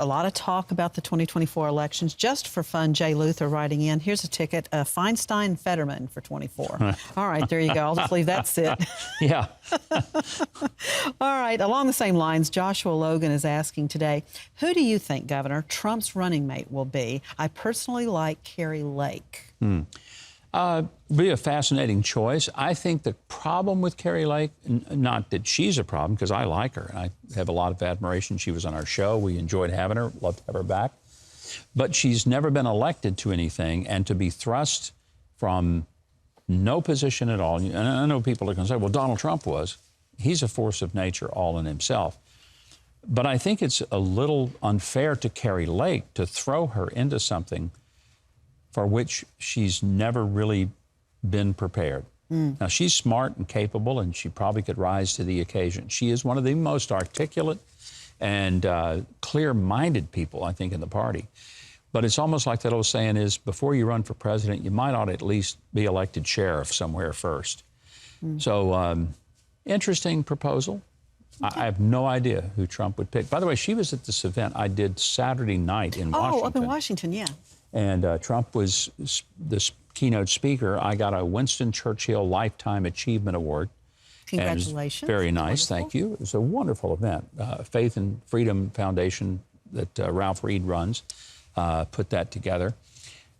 a lot of talk about the 2024 elections. Just for fun, Jay Luther writing in, here's a ticket, Feinstein-Fetterman for 24. All right, there you go. I'll just leave that sit. Yeah. All right, along the same lines, Joshua Logan is asking today, who do you think, Governor, Trump's running mate will be? I personally like Kari Lake. Be a fascinating choice. I think the problem with Kari Lake, not that she's a problem, because I like her. I have a lot of admiration. She was on our show. We enjoyed having her. Love to have her back. But she's never been elected to anything, and to be thrust from no position at all. And I know people are going to say, well, Donald Trump was. He's a force of nature all in himself. But I think it's a little unfair to Kari Lake to throw her into something for which she's never really been prepared. Now, she's smart and capable, and she probably could rise to the occasion. She is one of the most articulate and clear-minded people, I think, in the party. But it's almost like that old saying is, before you run for president, you might ought to at least be elected sheriff somewhere first. So, interesting proposal. I have no idea who Trump would pick. By the way, she was at this event I did Saturday night in Washington. Oh, up in Washington, yeah. And Trump was the keynote speaker. I got a Winston Churchill Lifetime Achievement Award. Congratulations. Very nice, thank you. It was a wonderful event. Faith and Freedom Foundation that Ralph Reed runs put that together.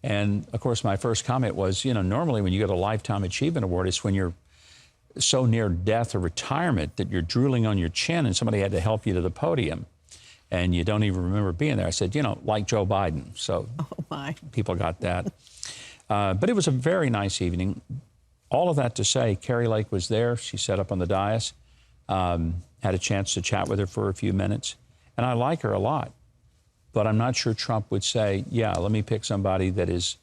And, of course, my first comment was, you know, normally when you get a Lifetime Achievement Award, it's when you're so near death or retirement that you're drooling on your chin and somebody had to help you to the podium. And you don't even remember being there. I said, you know, like Joe Biden. So people got that. But it was a very nice evening. All of that to say, Kari Lake was there. She sat up on the dais, had a chance to chat with her for a few minutes. And I like her a lot. But I'm not sure Trump would say, yeah, let me pick somebody that is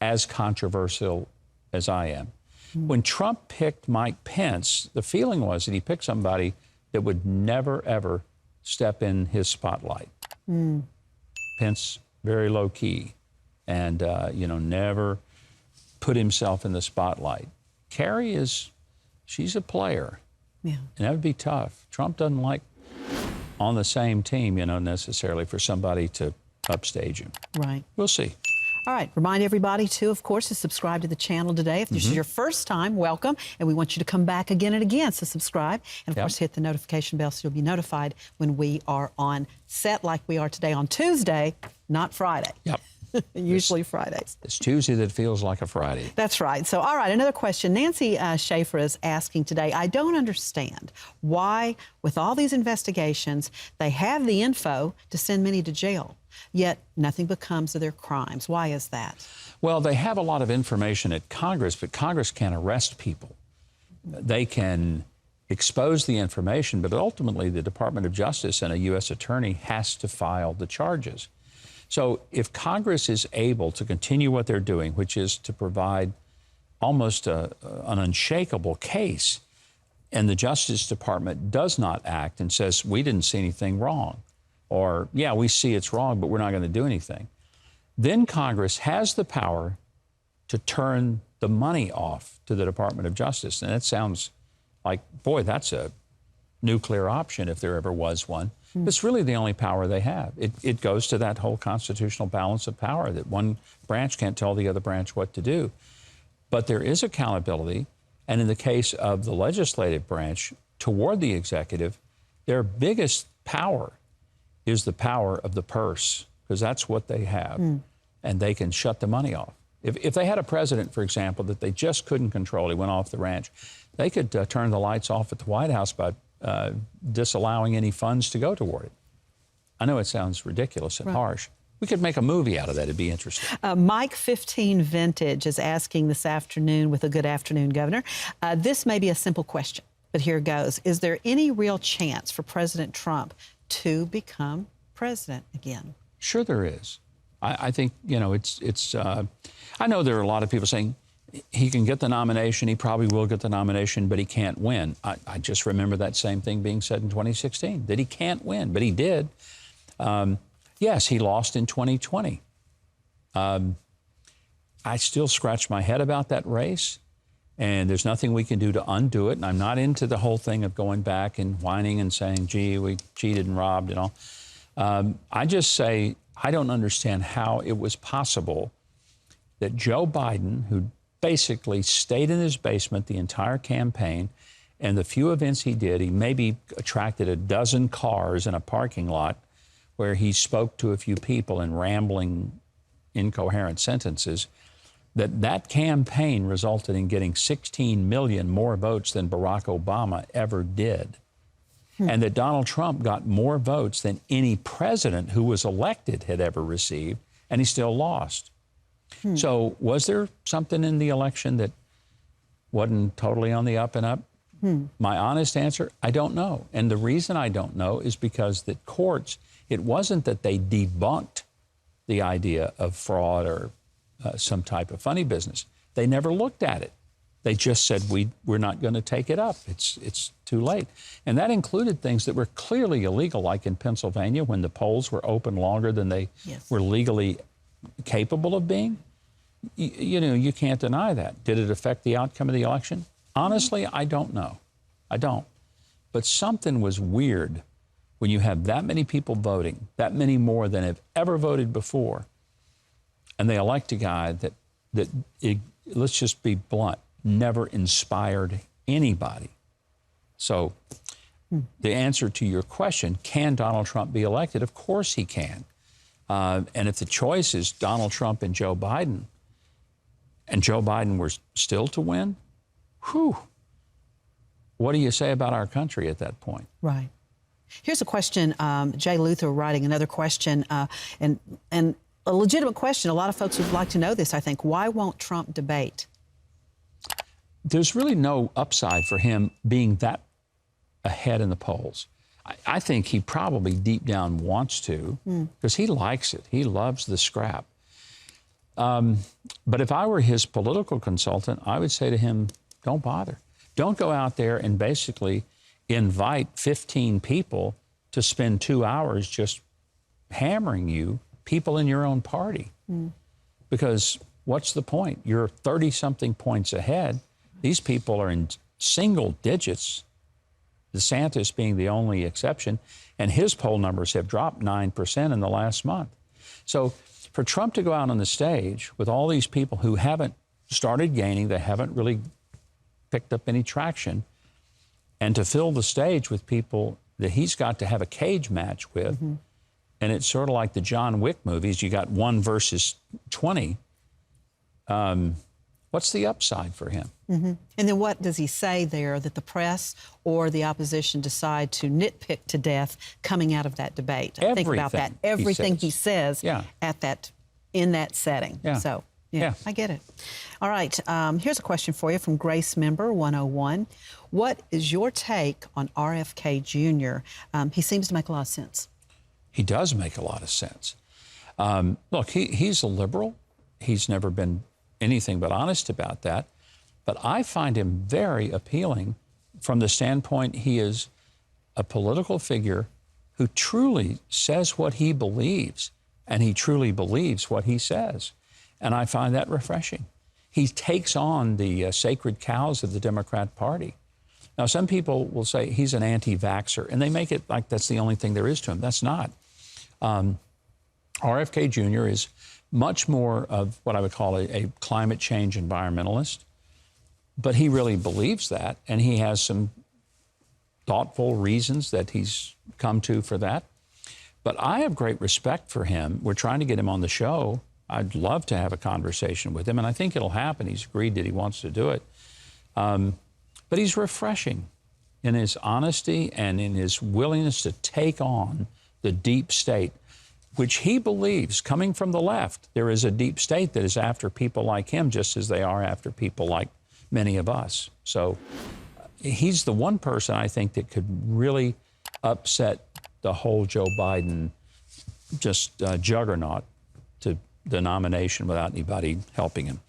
as controversial as I am. When Trump picked Mike Pence, the feeling was that he picked somebody that would never, ever step in his spotlight. Pence, very low key, and, you know, never put himself in the spotlight. Kari she's a player. Yeah. And that would be tough. Trump doesn't like on the same team, you know, necessarily for somebody to upstage him. Right. We'll see. All right. Remind everybody, too, of course, to subscribe to the channel today. If this is your first time, welcome. And we want you to come back again and again. So subscribe. And, of course, hit the notification bell so you'll be notified when we are on set like we are today on Tuesday, not Friday. Yep. Usually Fridays. It's Tuesday that feels like a Friday. That's right. So, all right, another question. Nancy Schaefer is asking today, I don't understand why, with all these investigations, they have the info to send many to jail, yet nothing becomes of their crimes. Why is that? Well, they have a lot of information at Congress, but Congress can't arrest people. They can expose the information, but ultimately the Department of Justice and a U.S. attorney has to file the charges. So if Congress is able to continue what they're doing, which is to provide almost an unshakable case, and the Justice Department does not act and says, we didn't see anything wrong, or, yeah, we see it's wrong, but we're not going to do anything, then Congress has the power to turn the money off to the Department of Justice. And it sounds like, boy, that's a nuclear option if there ever was one. It's really the only power they have. It goes to that whole constitutional balance of power that one branch can't tell the other branch what to do. But there is accountability. And in the case of the legislative branch toward the executive, their biggest power is the power of the purse, because that's what they have. And they can shut the money off. If they had a president, for example, that they just couldn't control, he went off the ranch, they could turn the lights off at the White House by disallowing any funds to go toward it. I know it sounds ridiculous and harsh. We could make a movie out of that. It'd be interesting. Mike 15 Vintage is asking this afternoon with a good afternoon, Governor. This may be a simple question, but here goes. Is there any real chance for President Trump to become president again? Sure there is. I think, you know, I know there are a lot of people saying, he can get the nomination, he probably will get the nomination, but he can't win. I just remember that same thing being said in 2016, that he can't win, but he did. Yes, he lost in 2020. I still scratch my head about that race, and there's nothing we can do to undo it, and I'm not into the whole thing of going back and whining and saying, gee, we cheated and robbed and all. I just say I don't understand how it was possible that Joe Biden, who basically stayed in his basement the entire campaign, and the few events he did, he maybe attracted a dozen cars in a parking lot where he spoke to a few people in rambling, incoherent sentences, that campaign resulted in getting 16 million more votes than Barack Obama ever did. And that Donald Trump got more votes than any president who was elected had ever received, and he still lost. So was there something in the election that wasn't totally on the up and up? My honest answer, I don't know. And the reason I don't know is because the courts, it wasn't that they debunked the idea of fraud or some type of funny business. They never looked at it. They just said, we're not going to take it up. It's too late. And that included things that were clearly illegal, like in Pennsylvania, when the polls were open longer than they were legally capable of being. You know, you can't deny that. Did it affect the outcome of the election? Honestly, I don't know. I don't. But something was weird when you have that many people voting, that many more than have ever voted before, and they elect a guy that let's just be blunt, never inspired anybody. So the answer to your question, can Donald Trump be elected? Of course he can. And if the choice is Donald Trump and Joe Biden were still to win, what do you say about our country at that point? Right. Here's a question, Jay Luther writing another question, and a legitimate question. A lot of folks would like to know this, I think. Why won't Trump debate? There's really no upside for him being that ahead in the polls. I think he probably deep down wants to, because he likes it. He loves the scrap. But if I were his political consultant, I would say to him, don't bother. Don't go out there and basically invite 15 people to spend 2 hours just hammering you, people in your own party. Because what's the point? You're 30-something points ahead. These people are in single digits, DeSantis being the only exception, and his poll numbers have dropped 9% in the last month. So for Trump to go out on the stage with all these people who haven't started gaining, they haven't really picked up any traction, and to fill the stage with people that he's got to have a cage match with, and it's sort of like the John Wick movies, you got 1 versus 20, what's the upside for him? And then what does he say there that the press or the opposition decide to nitpick to death coming out of that debate? Think about that. Everything he says in that setting. So, I get it. All right. Here's a question for you from Grace Member 101. What is your take on RFK Jr.? He seems to make a lot of sense. He does make a lot of sense. Look, he's a liberal. He's never been anything but honest about that. But I find him very appealing from the standpoint he is a political figure who truly says what he believes, and he truly believes what he says. And I find that refreshing. He takes on the sacred cows of the Democrat Party. Now, some people will say he's an anti-vaxxer, and they make it like that's the only thing there is to him. That's not. RFK Jr. is much more of what I would call a climate change environmentalist, but he really believes that, and he has some thoughtful reasons that he's come to for that. But I have great respect for him. We're trying to get him on the show. I'd love to have a conversation with him, and I think it'll happen. He's agreed that he wants to do it. But he's refreshing in his honesty and in his willingness to take on the deep state, which he believes, coming from the left, there is a deep state that is after people like him, just as they are after people like many of us. So he's the one person I think that could really upset the whole Joe Biden juggernaut to the nomination without anybody helping him.